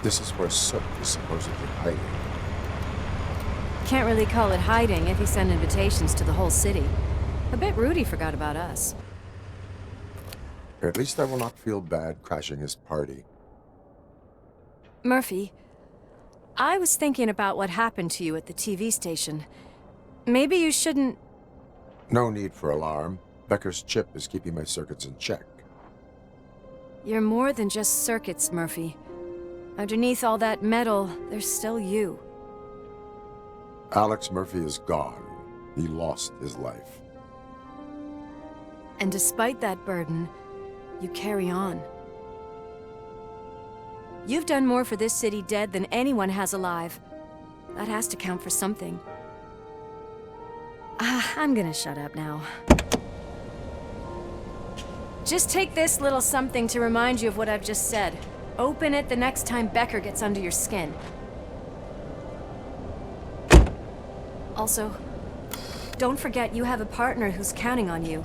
This is where Sook is supposedly hiding. Can't really call it hiding if he sent invitations to the whole city. A bit rude he forgot about us. At least I will not feel bad crashing his party. Murphy, I was thinking about what happened to you at the TV station. Maybe you shouldn't... No need for alarm. Becker's chip is keeping my circuits in check. You're more than just circuits, Murphy. Underneath all that metal, there's still you. Alex Murphy is gone. He lost his life. And despite that burden, you carry on. You've done more for this city dead than anyone has alive. That has to count for something. I'm gonna shut up now. Just take this little something to remind you of what I've just said. Open it the next time Becker gets under your skin. Also, don't forget you have a partner who's counting on you.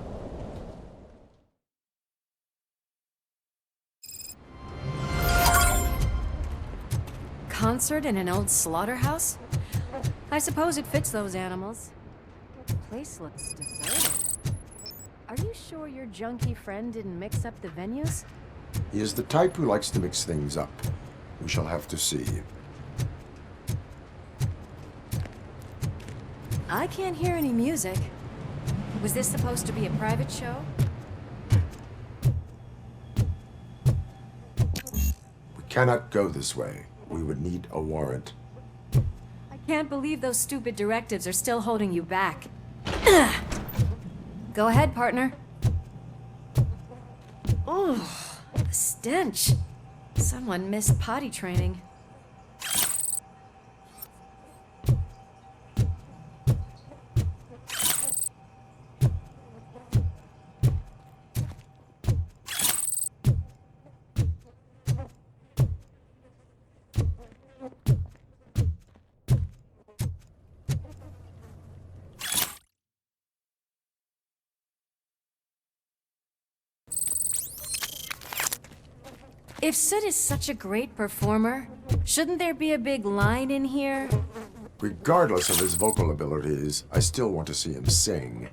Concert in an old slaughterhouse? I suppose it fits those animals. The place looks deserted. Are you sure your junkie friend didn't mix up the venues? He is the type who likes to mix things up. We shall have to see. I can't hear any music. Was this supposed to be a private show? We cannot go this way. We would need a warrant. I can't believe those stupid directives are still holding you back. Go ahead, partner. Oh, the stench. Someone missed potty training. If Sid is such a great performer, shouldn't there be a big line in here? Regardless of his vocal abilities, I still want to see him sing.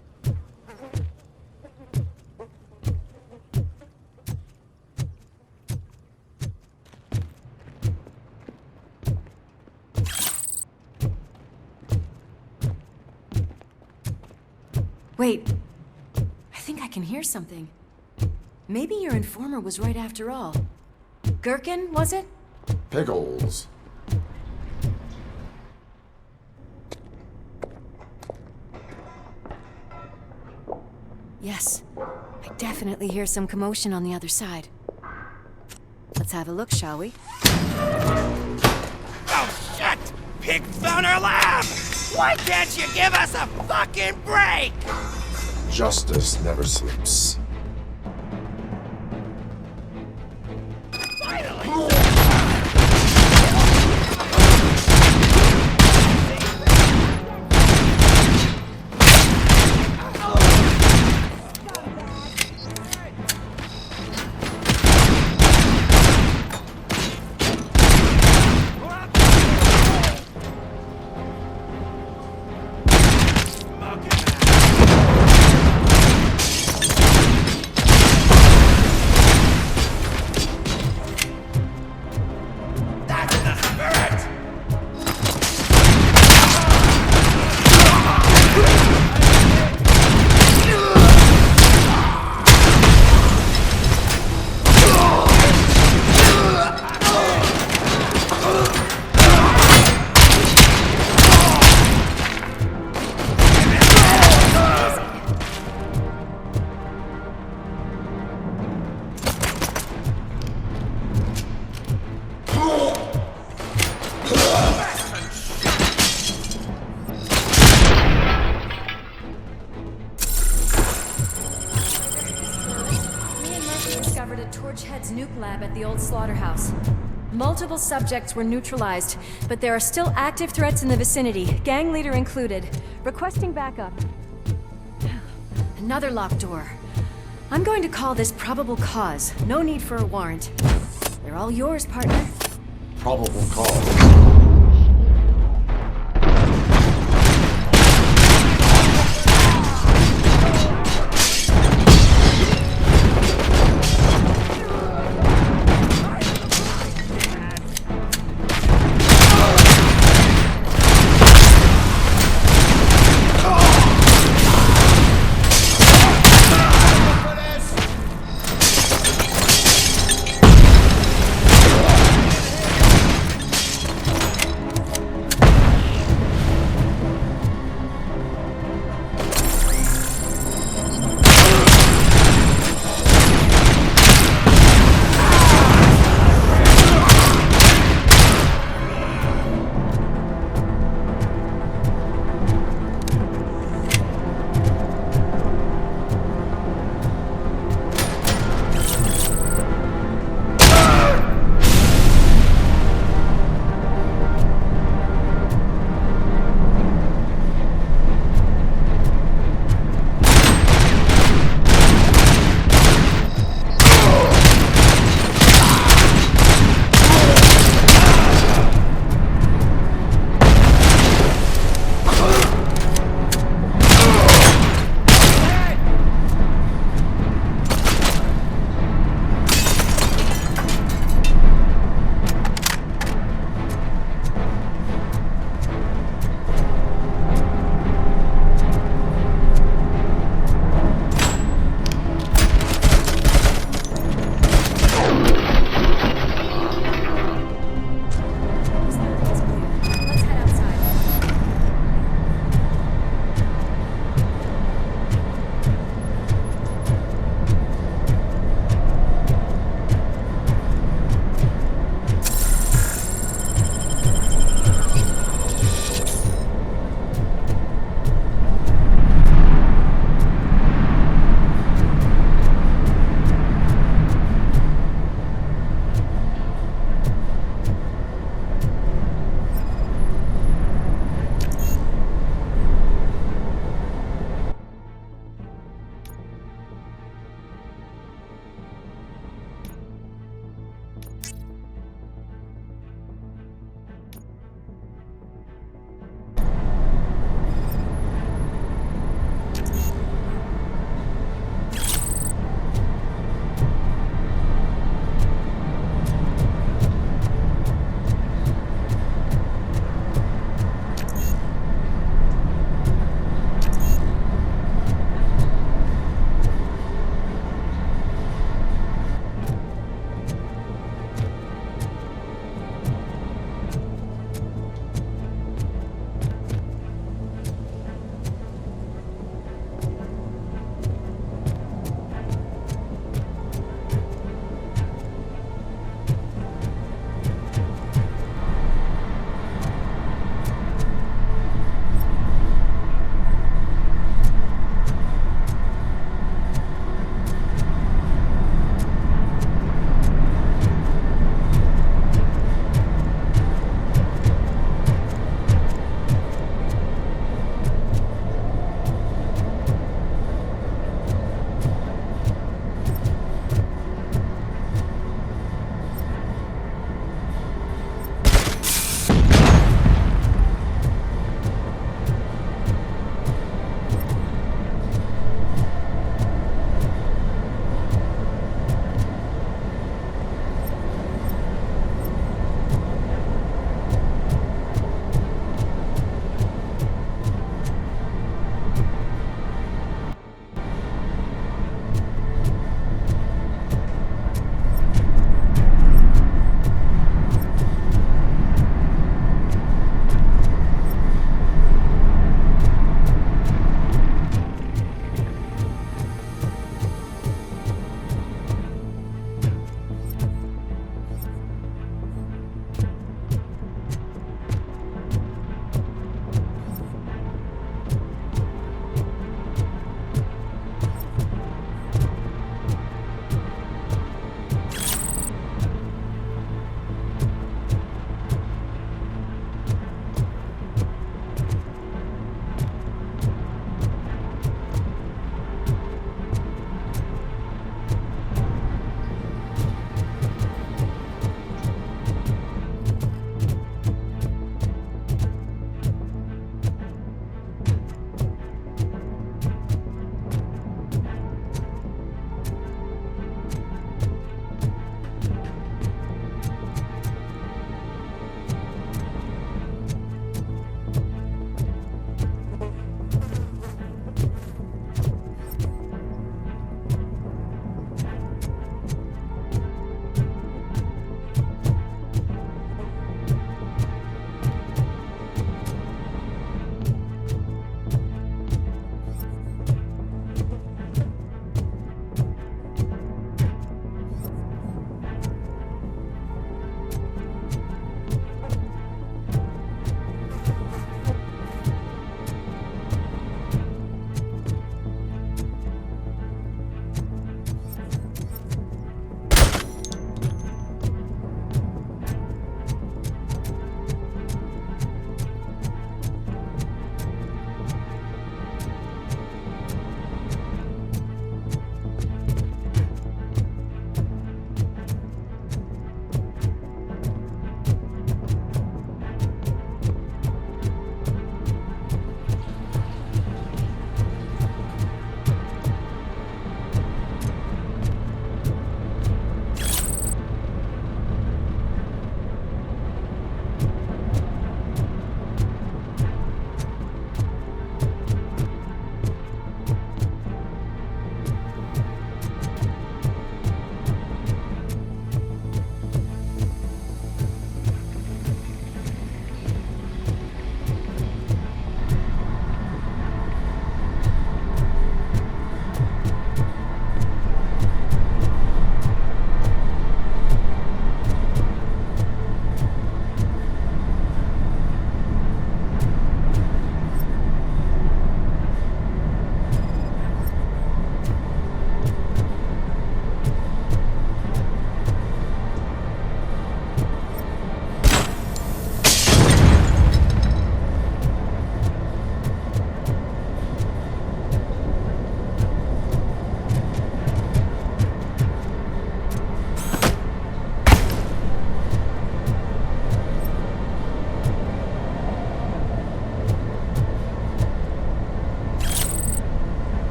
Wait, I think I can hear something. Maybe your informer was right after all. Gherkin, was it? Pickles. Yes, I definitely hear some commotion on the other side. Let's have a look, shall we? Oh, shit! Pig found our lab! Why can't you give us a fucking break? Justice never sleeps. lab at the old slaughterhouse. Multiple subjects were neutralized, but there are still active threats in the vicinity, gang leader included. Requesting backup. Another locked door. I'm going to call this probable cause. No need for a warrant. They're all yours, partner. Probable cause.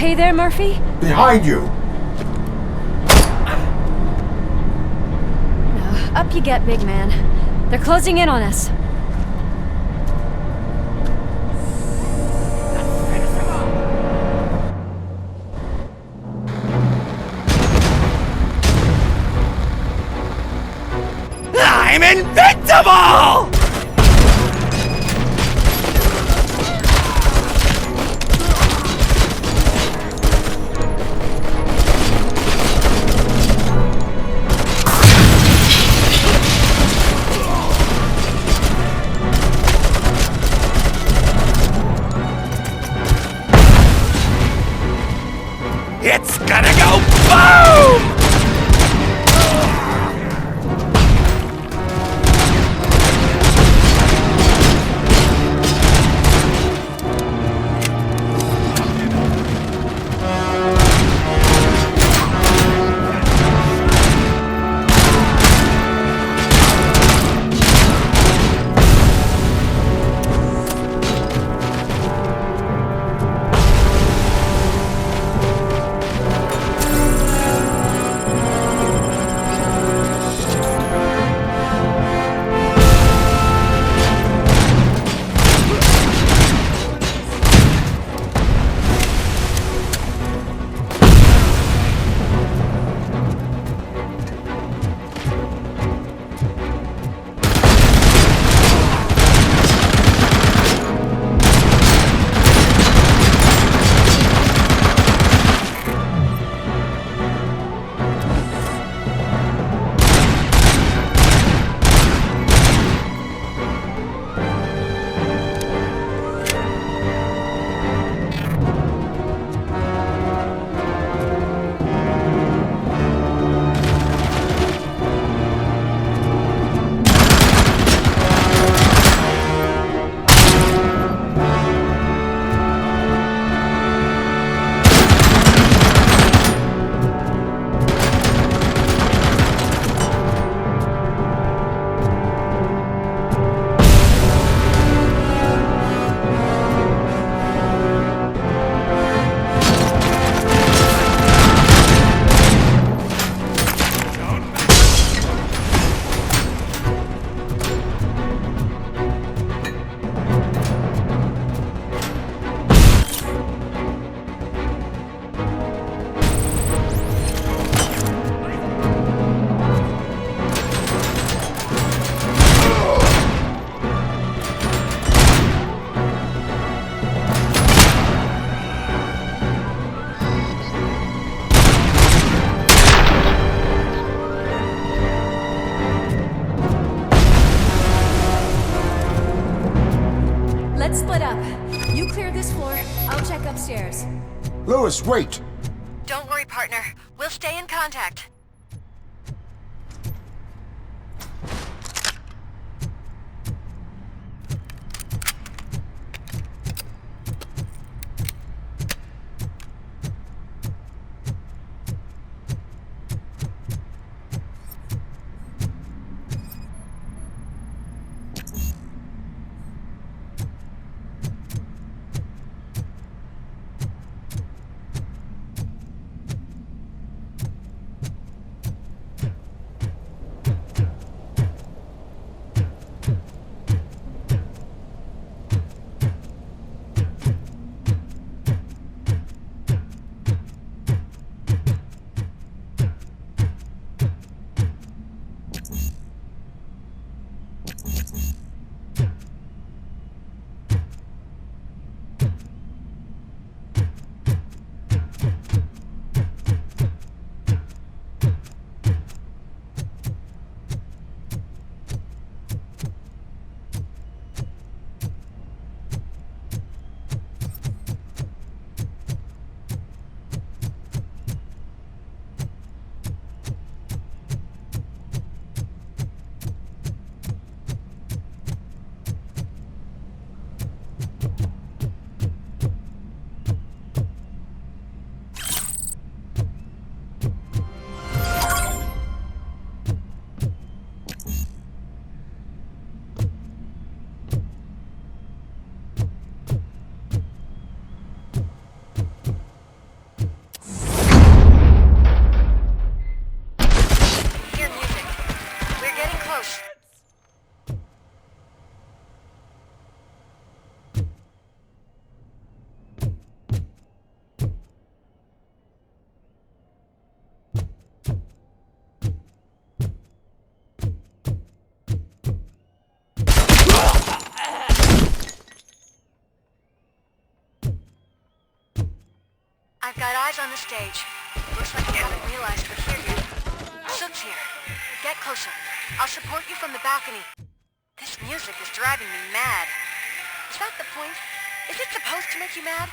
okay there, Murphy? Behind you! Up you get, big man. They're closing in on us. I'm invincible! It's gonna go boom! Let's split up. You clear this floor, I'll check upstairs. Lewis, wait! Don't worry, partner. We'll stay in contact. I've got eyes on the stage. Looks like you haven't realized we're here yet. Sook's here. Get closer. I'll support you from the balcony. This music is driving me mad. Is that the point? Is it supposed to make you mad?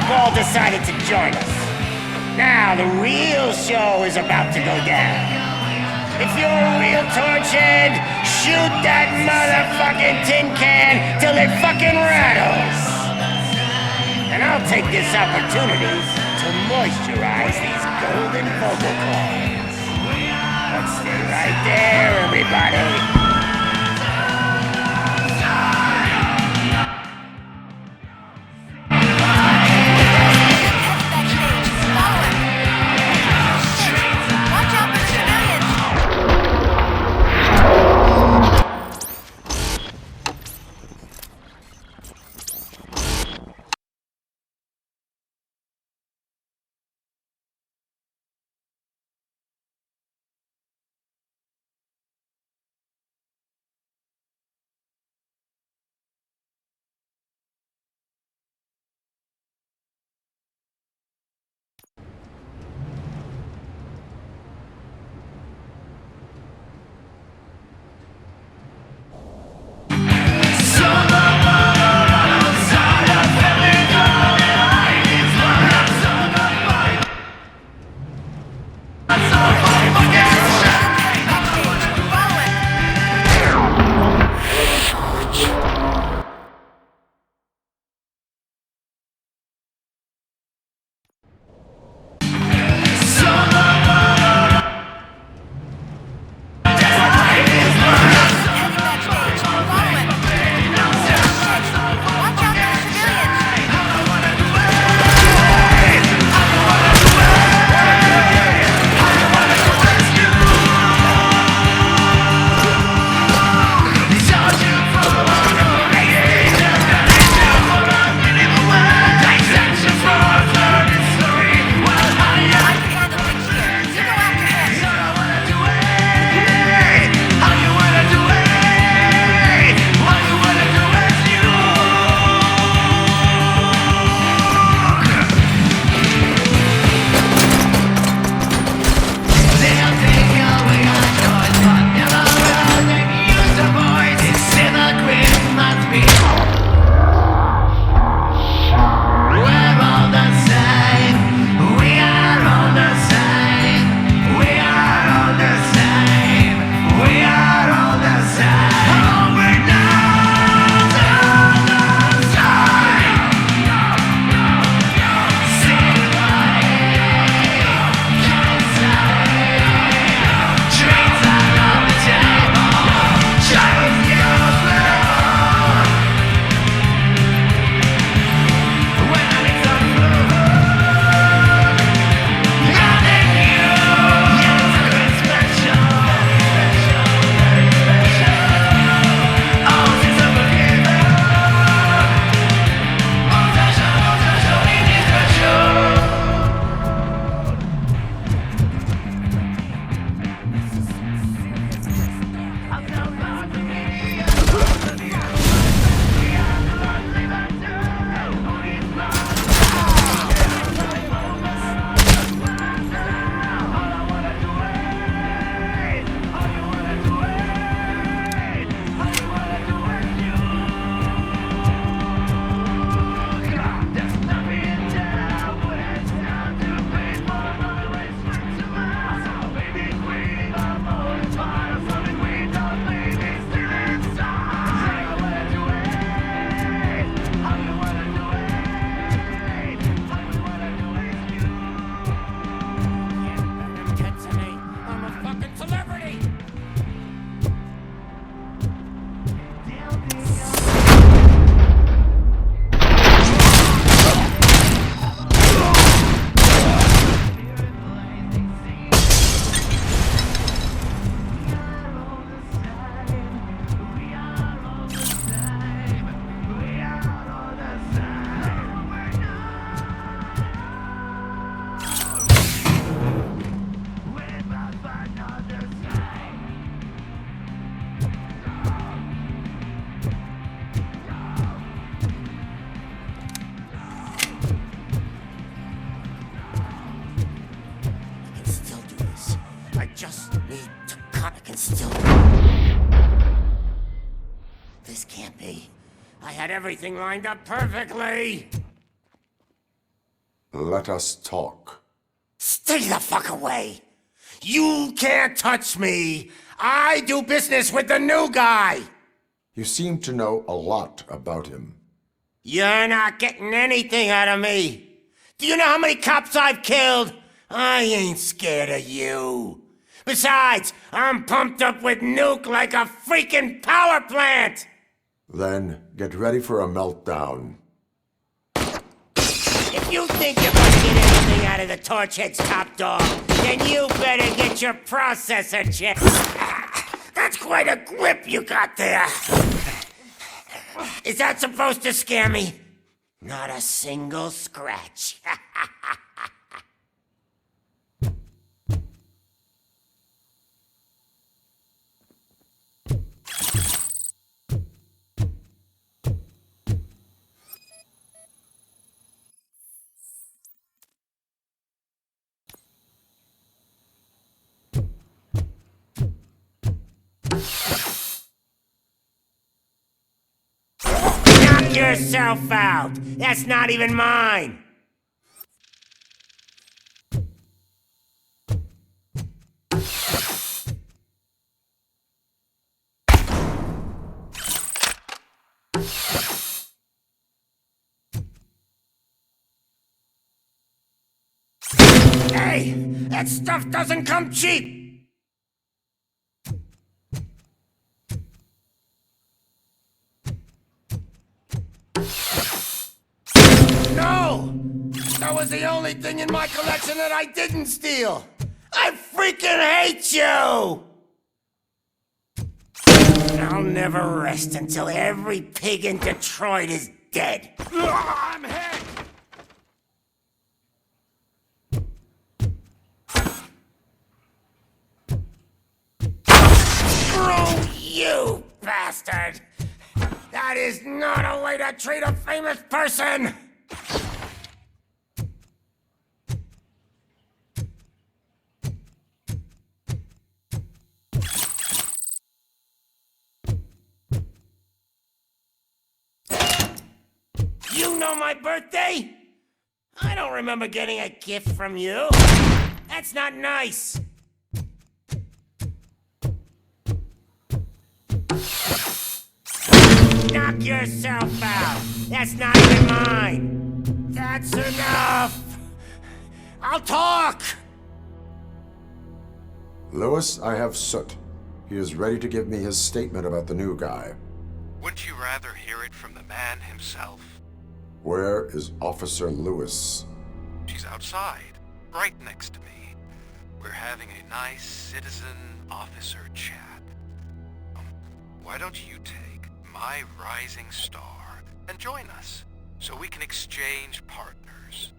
Ball decided to join us. Now the real show is about to go down. If you're a real torchhead, shoot that motherfucking tin can till it fucking rattles. And I'll take this opportunity to moisturize these golden vocal cords. But stay right there, everybody. It's still... This can't be. I had everything lined up perfectly. Let us talk. Stay the fuck away. You can't touch me. I do business with the new guy. You seem to know a lot about him. You're not getting anything out of me. Do you know how many cops I've killed? I ain't scared of you. Besides, I'm pumped up with nuke like a freaking power plant. Then get ready for a meltdown. If you think you're gonna get anything out of the Torchhead's top dog, then you better get your processor checked. That's quite a grip you got there. Is that supposed to scare me? Not a single scratch. Knock yourself out. That's not even mine. Hey, that stuff doesn't come cheap. No! That was the only thing in my collection that I didn't steal! I freaking hate you! I'll never rest until every pig in Detroit is dead. I'm hit! Screw you, bastard! That is not a way to treat a famous person! You know my birthday? I don't remember getting a gift from you. That's not nice. Knock yourself out. That's not even mine. That's enough. I'll talk. Lewis, I have Soot. He is ready to give me his statement about the new guy. Wouldn't you rather hear it from the man himself? Where is Officer Lewis? She's outside, right next to me. We're having a nice citizen-officer chat. Why don't you take my rising star and join us, so we can exchange partners?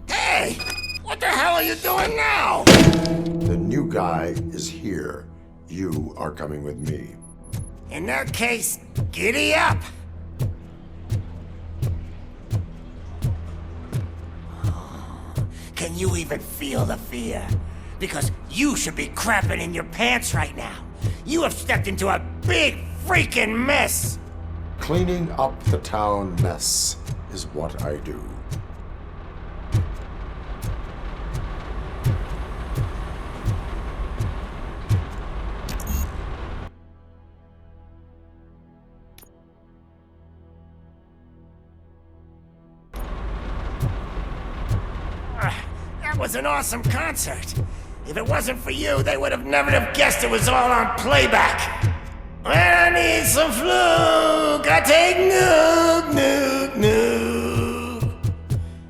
Hey! What the hell are you doing now? The new guy is here. You are coming with me. In that case, giddy up! Can you even feel the fear? Because you should be crapping in your pants right now. You have stepped into a big freaking mess! Cleaning up the town mess is what I do. That was an awesome concert. If it wasn't for you, they would have never have guessed it was all on playback. When I need some fluke, I take nuke, nuke, nuke.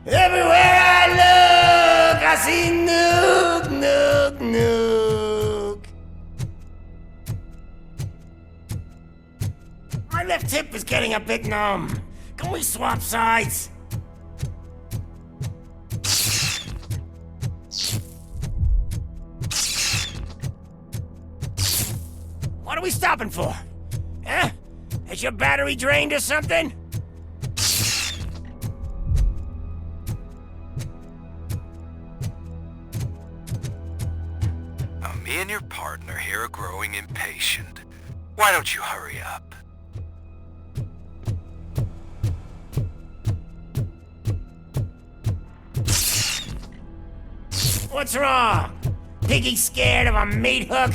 Everywhere I look, I see nuke, nuke, nuke. My left hip is getting a bit numb. Can we swap sides? What are we stopping for? Huh? Is your battery drained or something? and your partner here are growing impatient. Why don't you hurry up? What's wrong? Piggy scared of a meat hook?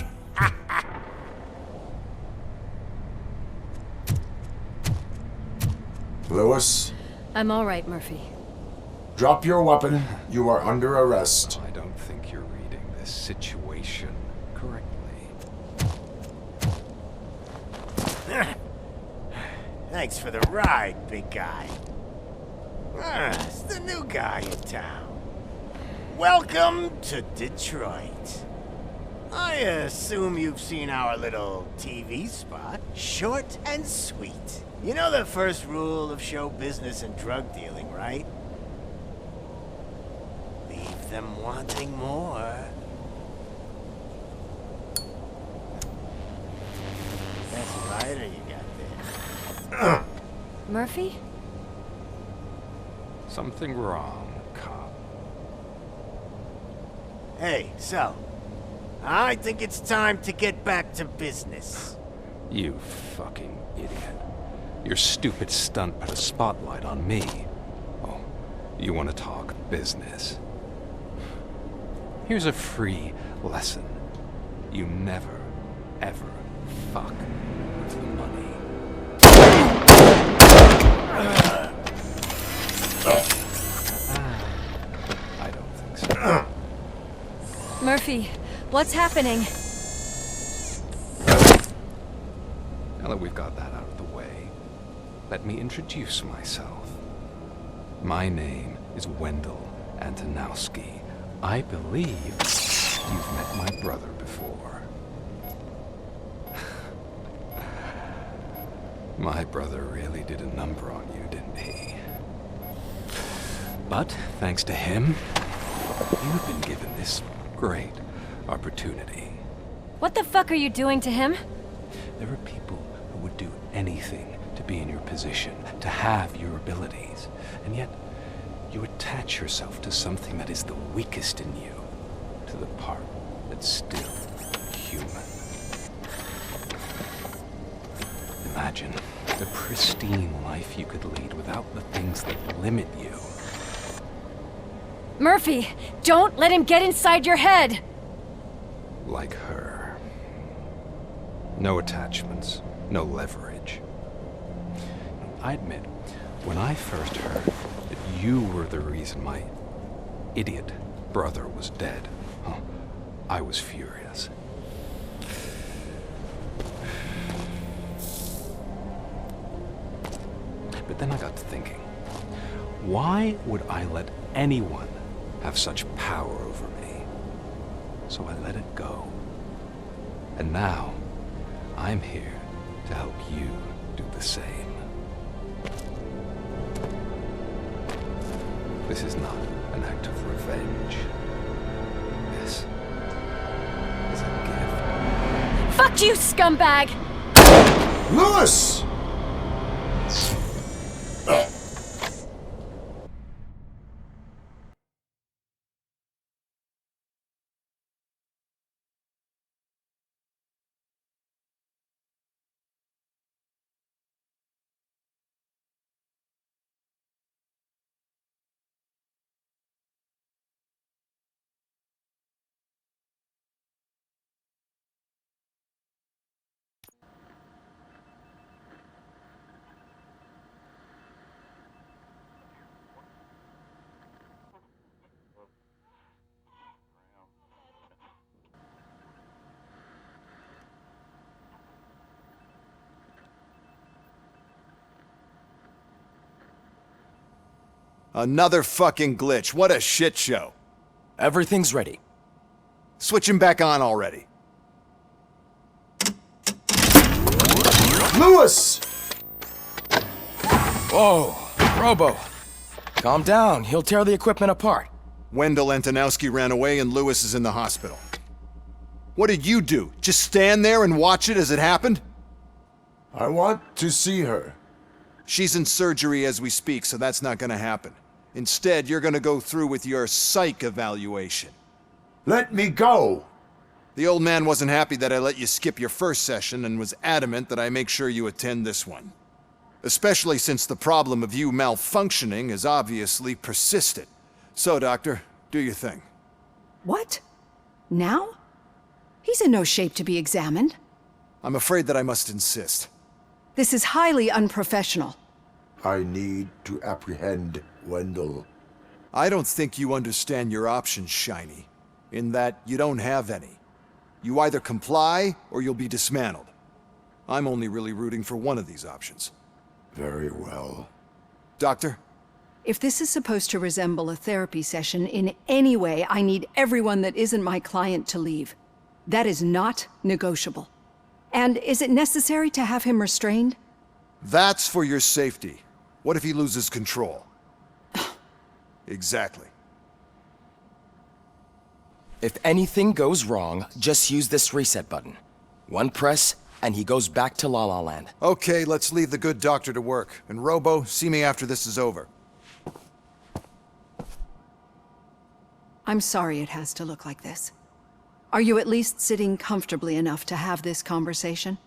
Lewis, I'm all right, Murphy. drop your weapon. You are under arrest. I don't think you're reading this situation correctly. Thanks for the ride, big guy. It's the new guy in town. Welcome to Detroit. I assume you've seen our little TV spot. Short and sweet. You know the first rule of show business and drug dealing, right? Leave them wanting more. That's a lighter you got there. Murphy? Something wrong, cop. Hey, so, I think it's time to get back to business. You fucking idiot. Your stupid stunt put a spotlight on me. Oh, you want to talk business? Here's a free lesson. You never, ever fuck with the money. I don't think so. Murphy, what's happening? Now that we've got that out of the way, let me introduce myself. My name is Wendell Antonowski. I believe you've met my brother before. My brother really did a number on you, didn't he? But thanks to him, you've been given this great opportunity. What the fuck are you doing to him? There are people who would do anything to be in your position, to have your abilities, and yet you attach yourself to something that is the weakest in you, to the part that's still human. Imagine the pristine life you could lead without the things that limit you. Murphy, don't let him get inside your head! Like her. No attachments, no leverage. I admit, when I first heard that you were the reason my idiot brother was dead, I was furious. But then I got to thinking, why would I let anyone have such power over me? So I let it go. And now, I'm here to help you do the same. This is not an act of revenge. This is a gift. Fuck you, scumbag! Lewis! Another fucking glitch. What a shit show. Everything's ready. Switch him back on already. Lewis! Whoa, Robo. Calm down. He'll tear the equipment apart. Wendell Antonowski ran away and Lewis is in the hospital. What did you do? Just stand there and watch it as it happened? I want to see her. She's in surgery as we speak, so that's not gonna happen. Instead, you're gonna go through with your psych evaluation. Let me go! The old man wasn't happy that I let you skip your first session and was adamant that I make sure you attend this one. Especially since the problem of you malfunctioning has obviously persisted. So, Doctor, do your thing. What? Now? He's in no shape to be examined. I'm afraid that I must insist. This is highly unprofessional. I need to apprehend Wendell. I don't think you understand your options, Shiny, in that you don't have any. You either comply or you'll be dismantled. I'm only really rooting for one of these options. Very well. Doctor? If this is supposed to resemble a therapy session in any way, I need everyone that isn't my client to leave. That is not negotiable. And is it necessary to have him restrained? That's for your safety. What if he loses control? Exactly. If anything goes wrong, just use this reset button. One press, and he goes back to La La Land. Okay, let's leave the good doctor to work. And Robo, see me after this is over. I'm sorry it has to look like this. Are you at least sitting comfortably enough to have this conversation?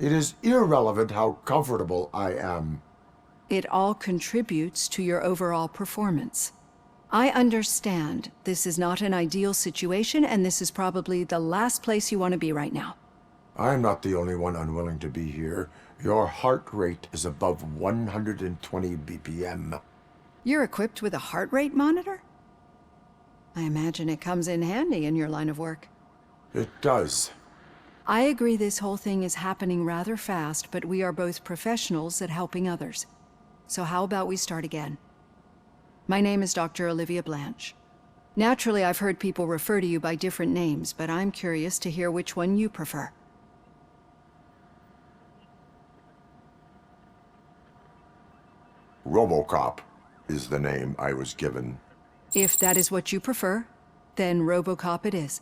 It is irrelevant how comfortable I am. It all contributes to your overall performance. I understand this is not an ideal situation, and this is probably the last place you want to be right now. I'm not the only one unwilling to be here. Your heart rate is above 120 BPM. You're equipped with a heart rate monitor? I imagine it comes in handy in your line of work. It does. I agree this whole thing is happening rather fast, but we are both professionals at helping others. So how about we start again? My name is Dr. Olivia Blanche. Naturally, I've heard people refer to you by different names, but I'm curious to hear which one you prefer. RoboCop is the name I was given. If that is what you prefer, then RoboCop it is.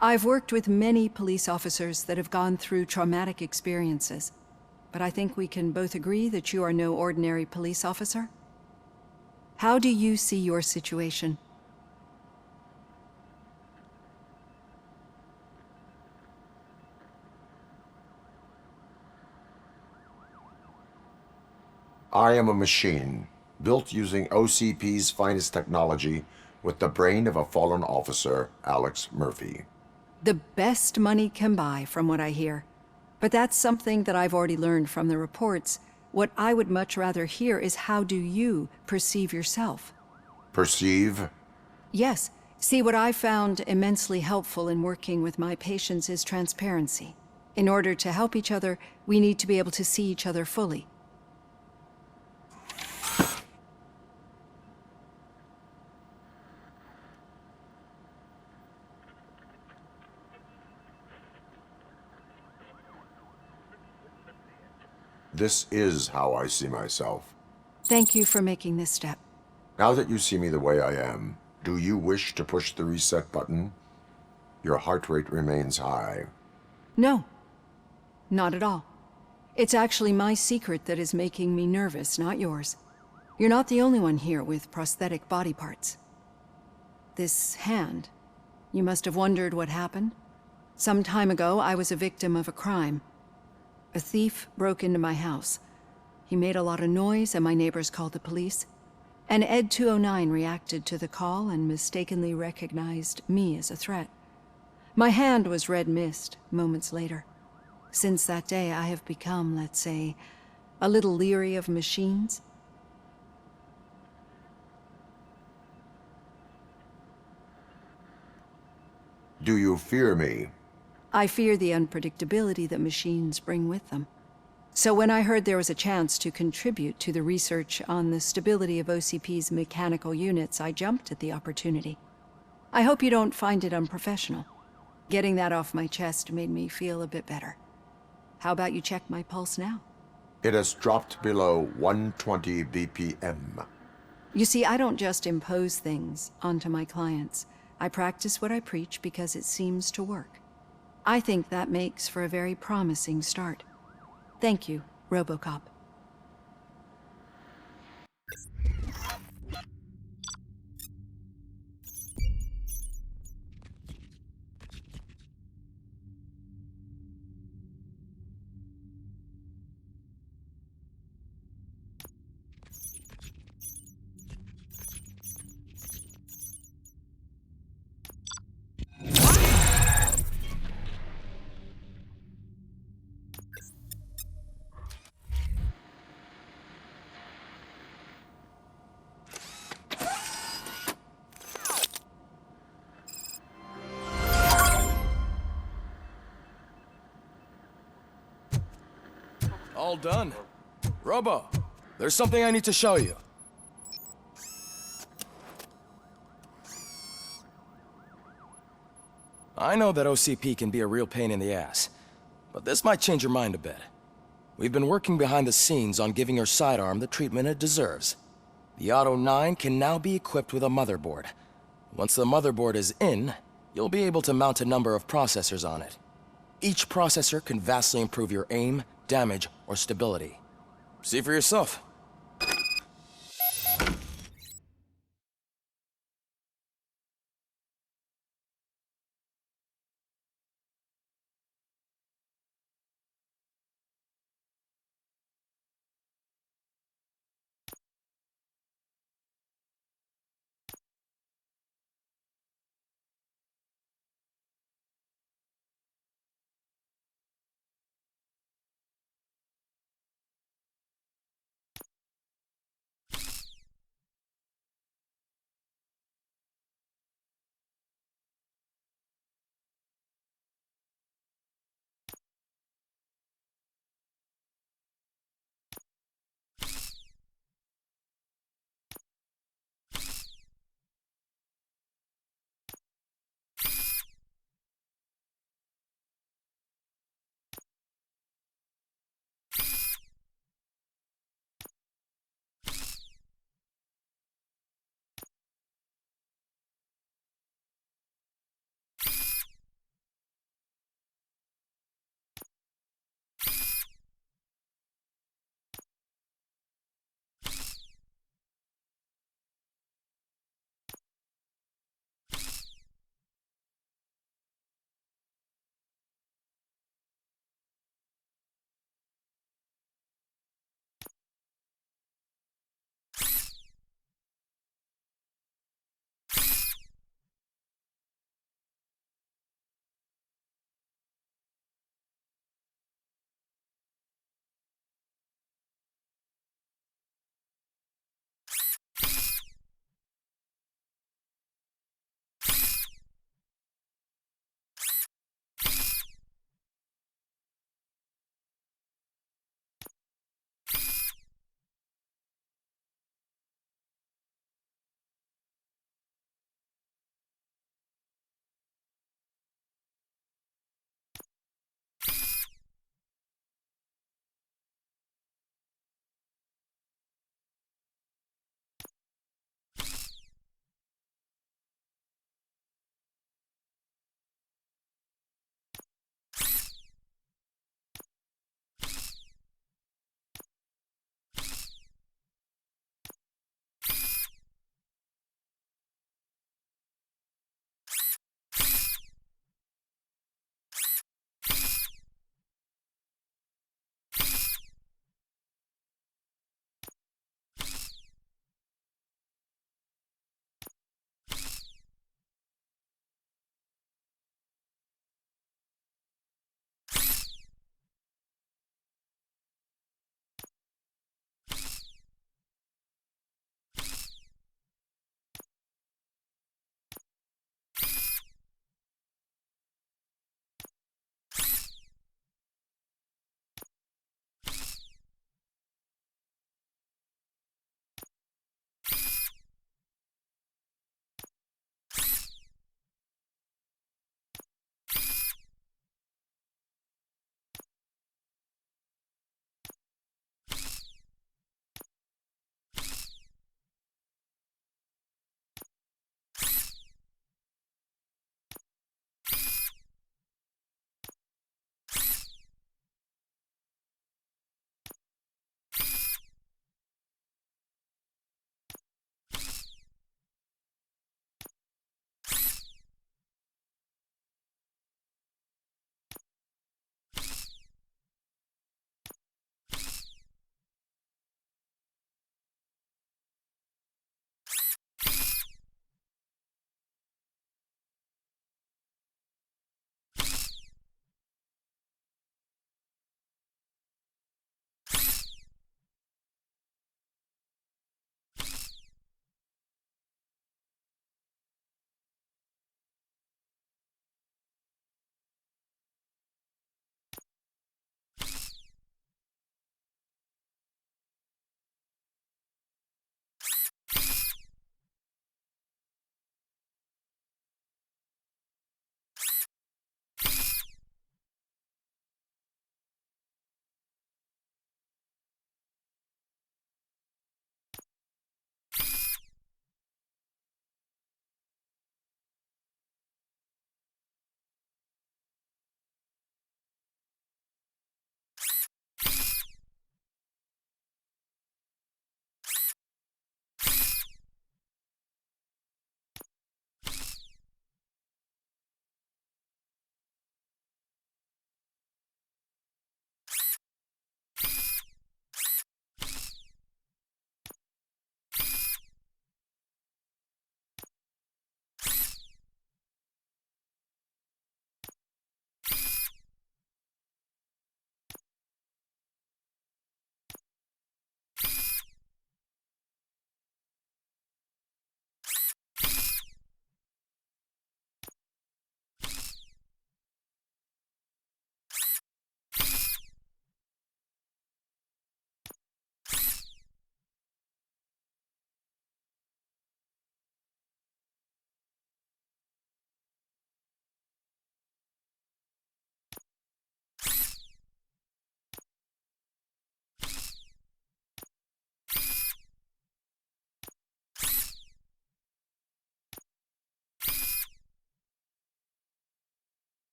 I've worked with many police officers that have gone through traumatic experiences, but I think we can both agree that you are no ordinary police officer. How do you see your situation? I am a machine, built using OCP's finest technology with the brain of a fallen officer, Alex Murphy. The best money can buy, from what I hear. But that's something that I've already learned from the reports. What I would much rather hear is how do you perceive yourself? Perceive? Yes. See, what I found immensely helpful in working with my patients is transparency. In order to help each other, we need to be able to see each other fully. This is how I see myself. Thank you for making this step. Now that you see me the way I am, do you wish to push the reset button? Your heart rate remains high. No, not at all. It's actually my secret that is making me nervous, not yours. You're not the only one here with prosthetic body parts. This hand, you must have wondered what happened. Some time ago, I was a victim of a crime. A thief broke into my house. He made a lot of noise and my neighbors called the police. And Ed 209 reacted to the call and mistakenly recognized me as a threat. My hand was red mist moments later. Since that day, I have become, let's say, a little leery of machines. Do you fear me? I fear the unpredictability that machines bring with them. So when I heard there was a chance to contribute to the research on the stability of OCP's mechanical units, I jumped at the opportunity. I hope you don't find it unprofessional. Getting that off my chest made me feel a bit better. How about you check my pulse now? It has dropped below 120 BPM. You see, I don't just impose things onto my clients. I practice what I preach because it seems to work. I think that makes for a very promising start. Thank you, RoboCop. All done. Robo, there's something I need to show you. I know that OCP can be a real pain in the ass, but this might change your mind a bit. We've been working behind the scenes on giving your sidearm the treatment it deserves. The Auto 9 can now be equipped with a motherboard. Once the motherboard is in, you'll be able to mount a number of processors on it. Each processor can vastly improve your aim, damage, or stability. See for yourself.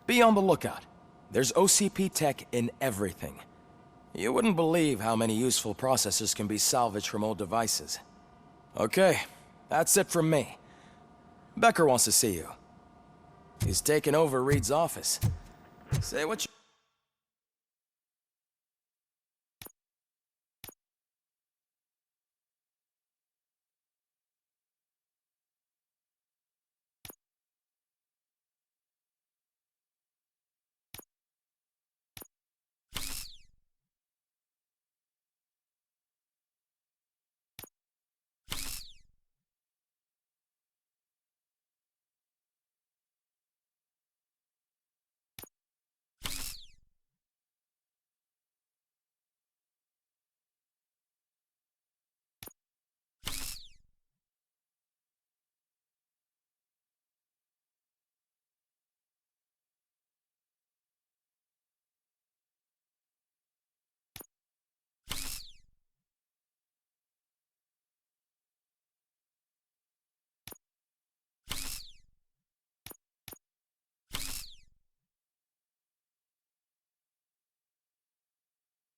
Be on the lookout. There's OCP tech in everything. You wouldn't believe how many useful processors can be salvaged from old devices. Okay, that's it from me. Becker wants to see you. He's taken over Reed's office. Say what you...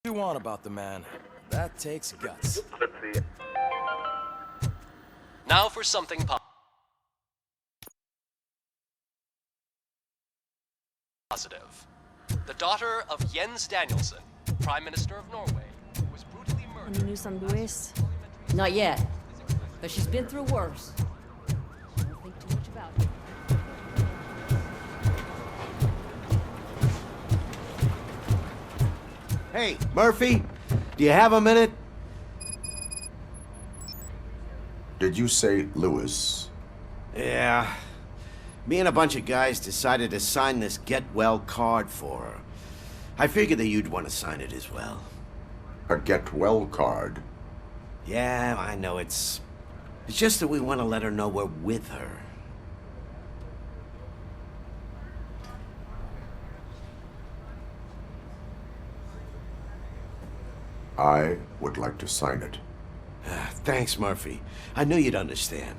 you want about the man? That takes guts. Now for something positive. The daughter of Jens Danielson, Prime Minister of Norway, was brutally murdered. Any news on Luis? Not yet, but she's been through worse. Don't think too much about it. Hey, Murphy, do you have a minute? Did you say Lewis? Yeah. Me and a bunch of guys decided to sign this get well card for her. I figured that you'd want to sign it as well. A get well card? Yeah, I know it's just that we want to let her know we're with her. I would like to sign it. Thanks, Murphy. I knew you'd understand.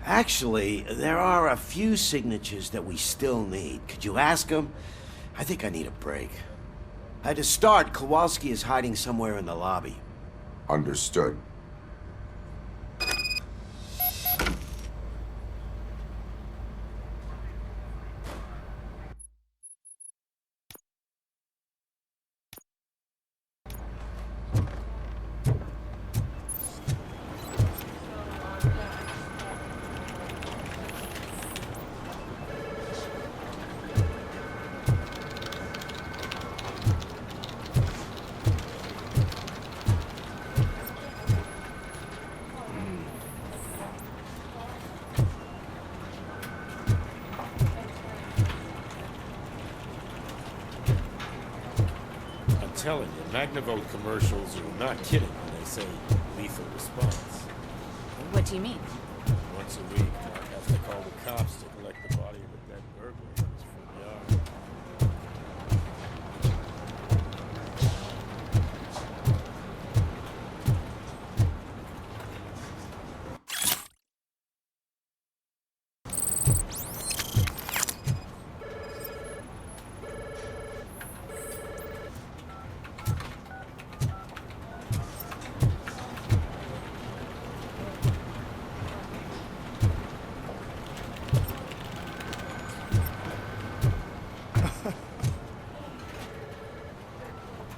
Actually, there are a few signatures that we still need. Could you ask them? I think I need a break. To start, Kowalski is hiding somewhere in the lobby. Understood. Telling you, Magnavolt commercials are not kidding when they say lethal response. What do you mean? Once a week, Mark has to call the cops to collect the body of a dead burglar in his front yard.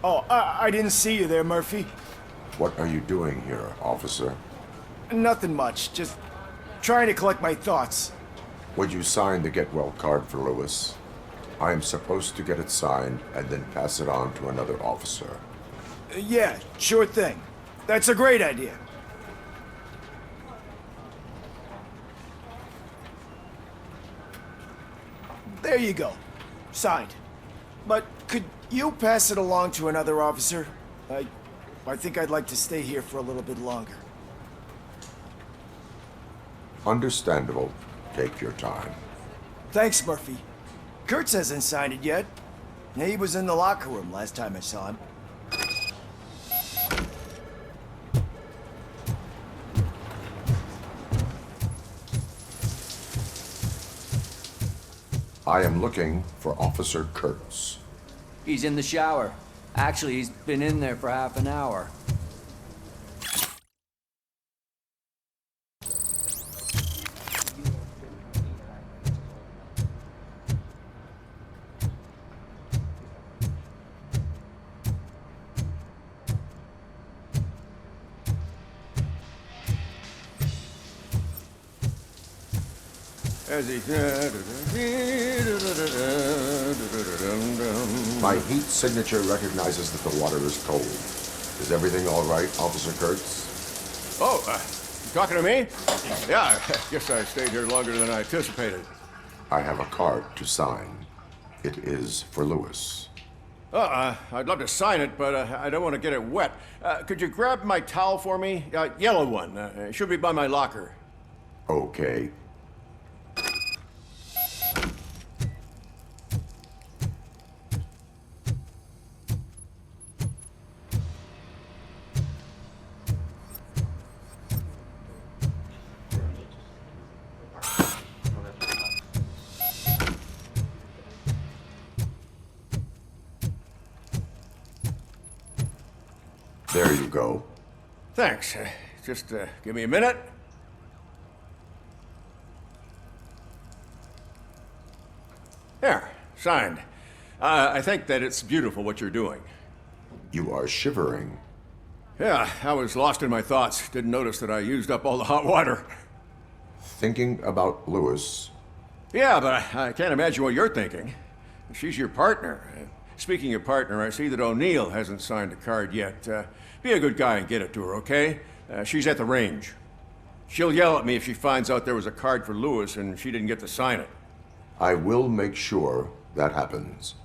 Oh, I didn't see you there, Murphy. What are you doing here, officer? Nothing much, just trying to collect my thoughts. Would you sign the get well card for Lewis? I am supposed to get it signed and then pass it on to another officer. Yeah, sure thing. That's a great idea. There you go. Signed. But could you pass it along to another officer? I think I'd like to stay here for a little bit longer. Understandable. Take your time. Thanks, Murphy. Kurtz hasn't signed it yet. He was in the locker room last time I saw him. I am looking for Officer Kurtz. He's in the shower. Actually, he's been in there for half an hour. My heat signature recognizes that the water is cold. Is everything all right, Officer Kurtz? Oh, you talking to me? Yeah, I guess I stayed here longer than I anticipated. I have a card to sign. It is for Lewis. I'd love to sign it, but I don't want to get it wet. Could you grab my towel for me? Yellow one. It should be by my locker. Okay. There you go. Thanks. Just give me a minute. There, signed. I think that it's beautiful what you're doing. You are shivering. Yeah, I was lost in my thoughts. Didn't notice that I used up all the hot water. Thinking about Lewis. Yeah, but I can't imagine what you're thinking. She's your partner. Speaking of partner, I see that O'Neill hasn't signed a card yet. Be a good guy and get it to her, okay? She's at the range. She'll yell at me if she finds out there was a card for Lewis and she didn't get to sign it. I will make sure that happens.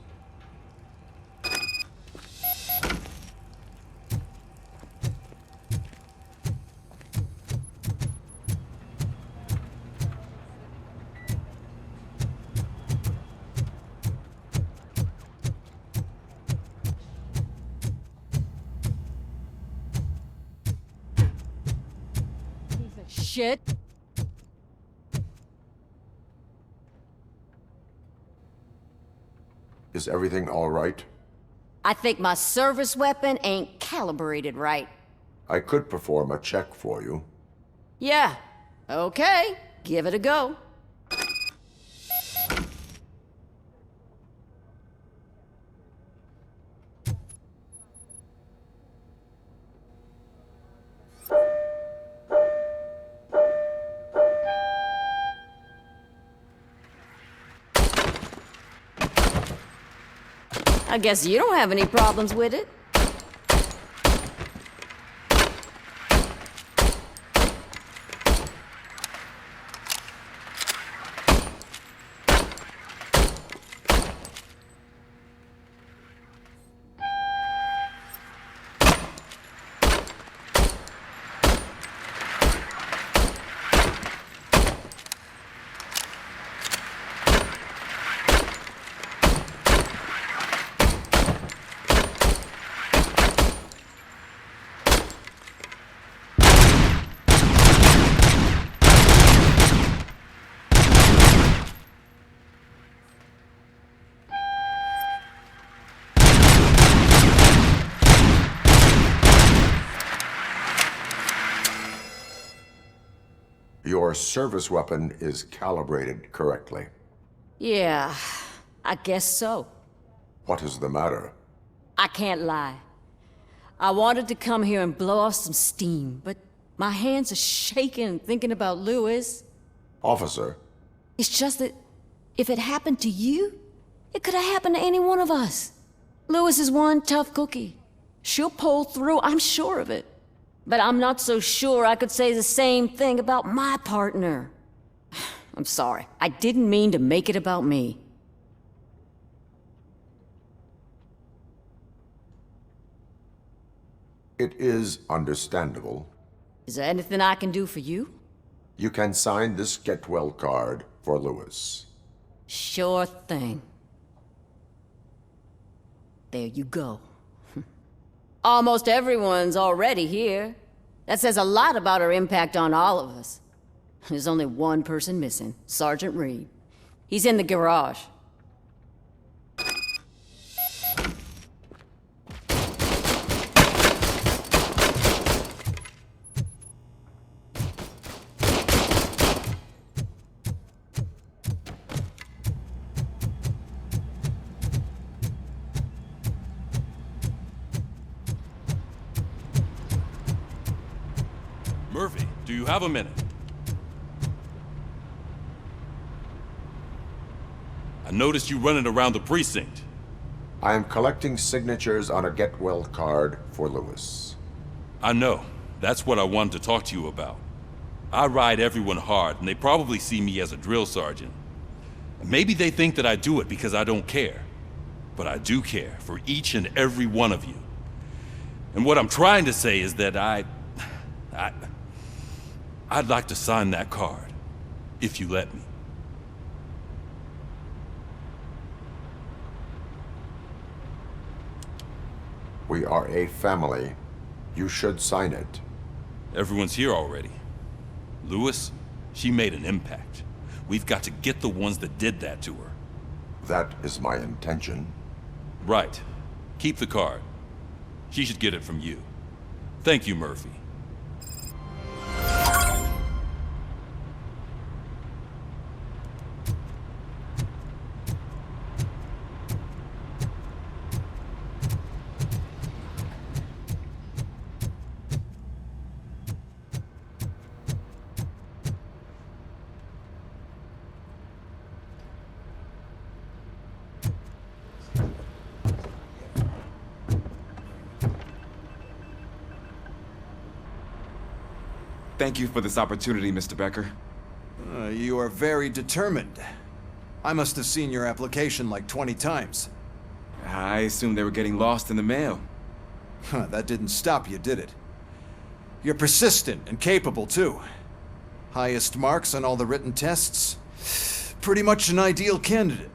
Shit. Is everything all right? I think my service weapon ain't calibrated right. I could perform a check for you. Yeah. Okay. Give it a go. I guess you don't have any problems with it. Your service weapon is calibrated correctly. Yeah, I guess so. What is the matter? I can't lie. I wanted to come here and blow off some steam, but my hands are shaking thinking about Lewis. Officer. It's just that if it happened to you, it could have happened to any one of us. Lewis is one tough cookie. She'll pull through, I'm sure of it. But I'm not so sure I could say the same thing about my partner. I'm sorry. I didn't mean to make it about me. It is understandable. Is there anything I can do for you? You can sign this Get Well card for Lewis. Sure thing. There you go. Almost everyone's already here. That says a lot about her impact on all of us. There's only one person missing, Sergeant Reed. He's in the garage. Murphy, do you have a minute? I noticed you running around the precinct. I am collecting signatures on a get well card for Lewis. I know. That's what I wanted to talk to you about. I ride everyone hard, and they probably see me as a drill sergeant. Maybe they think that I do it because I don't care. But I do care for each and every one of you. And what I'm trying to say is that I'd like to sign that card, if you let me. We are a family. You should sign it. Everyone's here already. Lewis, she made an impact. We've got to get the ones that did that to her. That is my intention. Right. Keep the card. She should get it from you. Thank you, Murphy. Thank you for this opportunity, Mr. Becker. You are very determined. I must have seen your application like 20 times. I assumed they were getting lost in the mail. That didn't stop you, did it? You're persistent and capable, too. Highest marks on all the written tests. Pretty much an ideal candidate.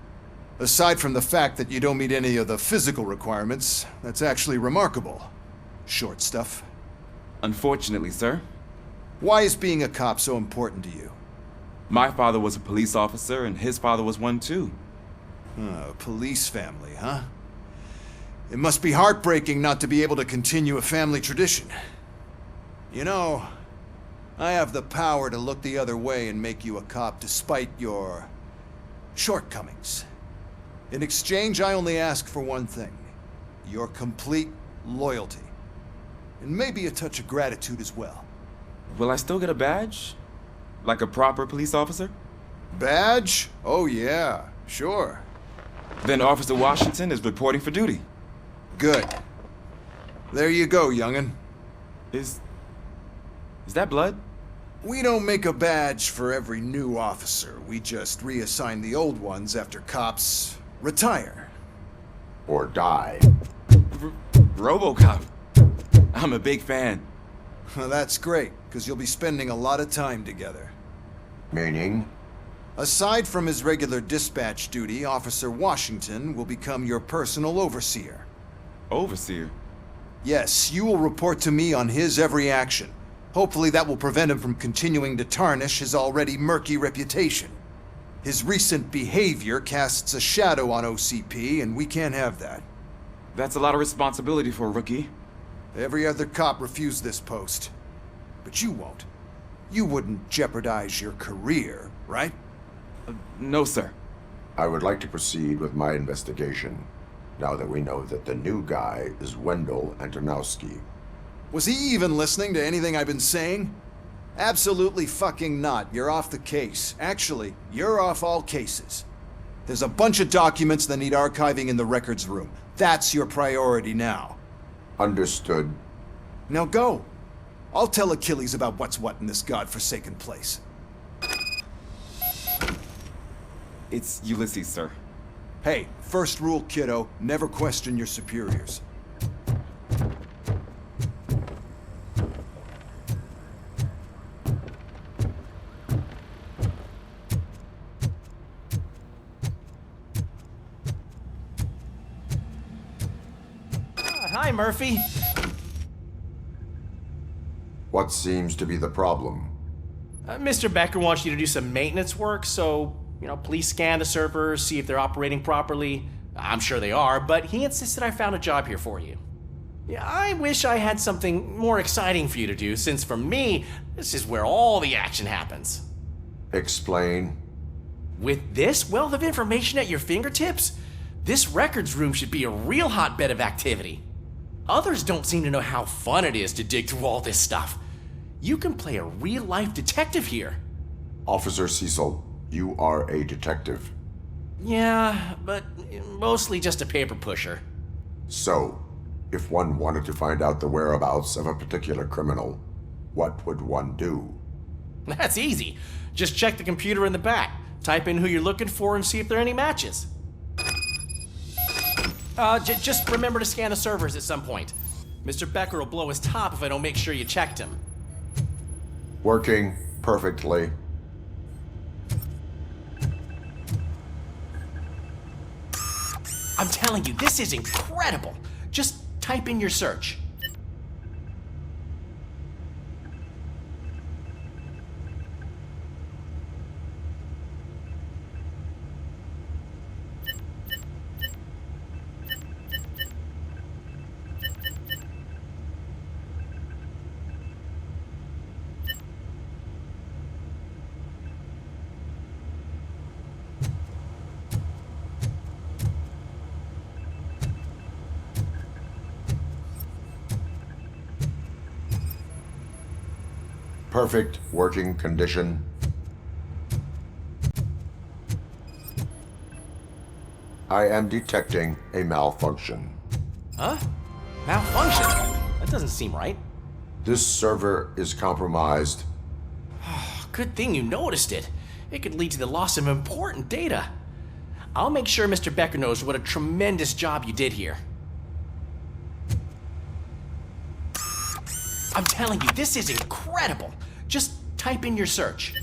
Aside from the fact that you don't meet any of the physical requirements, that's actually remarkable. Short stuff. Unfortunately, sir. Why is being a cop so important to you? My father was a police officer, and his father was one too. A police family, huh? It must be heartbreaking not to be able to continue a family tradition. You know, I have the power to look the other way and make you a cop despite your shortcomings. In exchange, I only ask for one thing. Your complete loyalty. And maybe a touch of gratitude as well. Will I still get a badge? Like a proper police officer? Badge? Oh yeah, sure. Then Officer Washington is reporting for duty. Good. There you go, young'un. Is that blood? We don't make a badge for every new officer. We just reassign the old ones after cops retire. Or die. RoboCop. I'm a big fan. Well, that's great, because you'll be spending a lot of time together. Meaning? Aside from his regular dispatch duty, Officer Washington will become your personal overseer. Overseer? Yes, you will report to me on his every action. Hopefully that will prevent him from continuing to tarnish his already murky reputation. His recent behavior casts a shadow on OCP, and we can't have that. That's a lot of responsibility for a rookie. Every other cop refused this post. But you won't. You wouldn't jeopardize your career, right? No, sir. I would like to proceed with my investigation, now that we know that the new guy is Wendell Antonowski. Was he even listening to anything I've been saying? Absolutely fucking not. You're off the case. Actually, you're off all cases. There's a bunch of documents that need archiving in the records room. That's your priority now. Understood. Now go. I'll tell Achilles about what's what in this godforsaken place. It's Ulysses, sir. Hey, first rule, kiddo, never question your superiors. Hi, Murphy. What seems to be the problem? Mr. Becker wants you to do some maintenance work, so You know, please scan the servers, see if they're operating properly. I'm sure they are, but he insisted I found a job here for you. Yeah, I wish I had something more exciting for you to do, since for me, this is where all the action happens. Explain. With this wealth of information at your fingertips, this records room should be a real hotbed of activity. Others don't seem to know how fun it is to dig through all this stuff. You can play a real-life detective here. Officer Cecil, you are a detective. Yeah, but mostly just a paper pusher. So, if one wanted to find out the whereabouts of a particular criminal, what would one do? That's easy. Just check the computer in the back, type in who you're looking for, and see if there are any matches. Just remember to scan the servers at some point. Mr. Becker will blow his top if I don't make sure you checked him. Working perfectly. I'm telling you, this is incredible. Just type in your search. Perfect working condition. I am detecting a malfunction. Huh? Malfunction? That doesn't seem right. This server is compromised. Good thing you noticed it. It could lead to the loss of important data. I'll make sure Mr. Becker knows what a tremendous job you did here. I'm telling you, this is incredible. Just type in your search.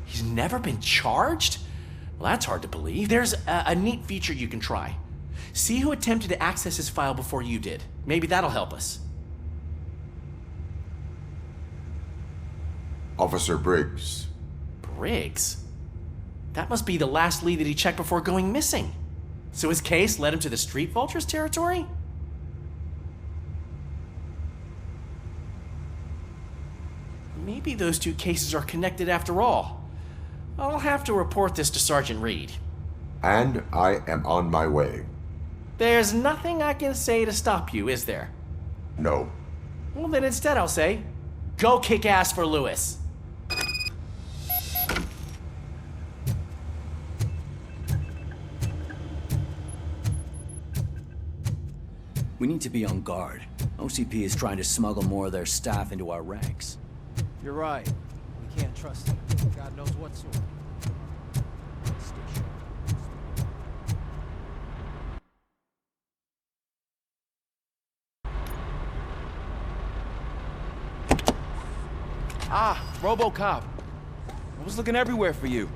He's never been charged? Well, that's hard to believe. There's a neat feature you can try. See who attempted to access his file before you did. Maybe that'll help us. Officer Briggs. Briggs? That must be the last lead that he checked before going missing. So his case led him to the Street Vultures territory? Maybe those two cases are connected after all. I'll have to report this to Sergeant Reed. And I am on my way. There's nothing I can say to stop you, is there? No. Well, then instead I'll say, go kick ass for Lewis. We need to be on guard. OCP is trying to smuggle more of their staff into our ranks. You're right. We can't trust them. God knows what sort. Ah, RoboCop. I was looking everywhere for you.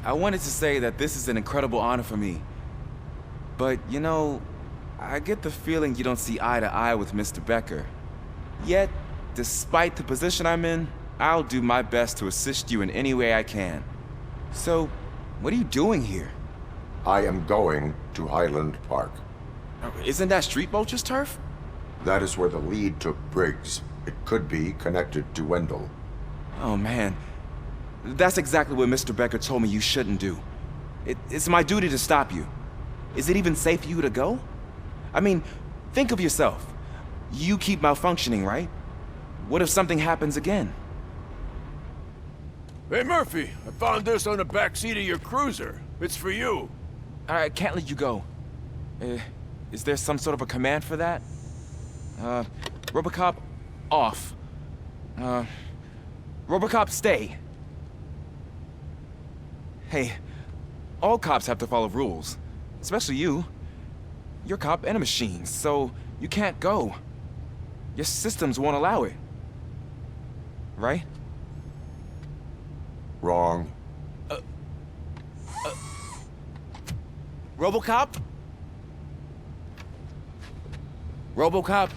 I wanted to say that this is an incredible honor for me. But, you know, I get the feeling you don't see eye to eye with Mr. Becker. Yet, despite the position I'm in, I'll do my best to assist you in any way I can. So, what are you doing here? I am going to Highland Park. Isn't that Street Vulture's turf? That is where the lead took Briggs. It could be connected to Wendell. Oh man, that's exactly what Mr. Becker told me you shouldn't do. It's my duty to stop you. Is it even safe for you to go? I mean, think of yourself. You keep malfunctioning, right? What if something happens again? Hey Murphy, I found this on the back seat of your cruiser. It's for you. I can't let you go. Is there some sort of a command for that? RoboCop, off. RoboCop, stay. Hey, all cops have to follow rules. Especially you. You're a cop and a machine, so you can't go. Your systems won't allow it. Right? Wrong. RoboCop? RoboCop?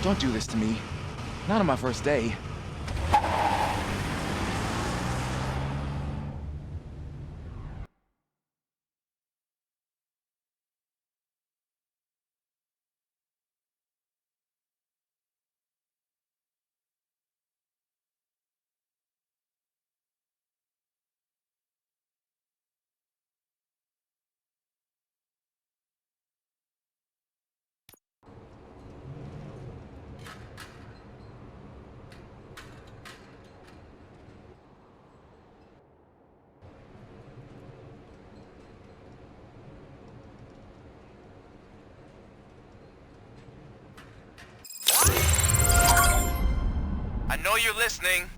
Don't do this to me. Not on my first day. I know you're listening.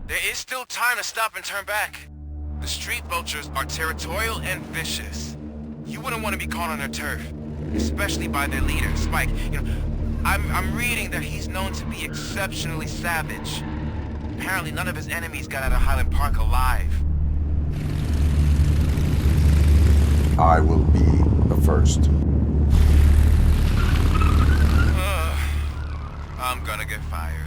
There is still time to stop and turn back. The street vultures are territorial and vicious. You wouldn't want to be caught on their turf, especially by their leader, Spike. You know, I'm reading that he's known to be exceptionally savage. Apparently none of his enemies got out of Highland Park alive. I will be the first. I'm gonna get fired.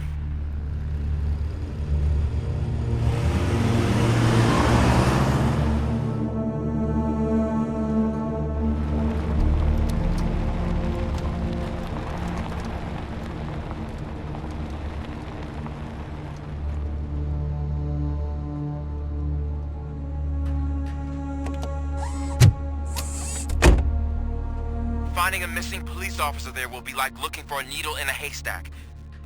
Finding a missing police officer there will be like looking for a needle in a haystack.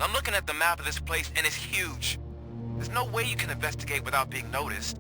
I'm looking at the map of this place and it's huge. There's no way you can investigate without being noticed.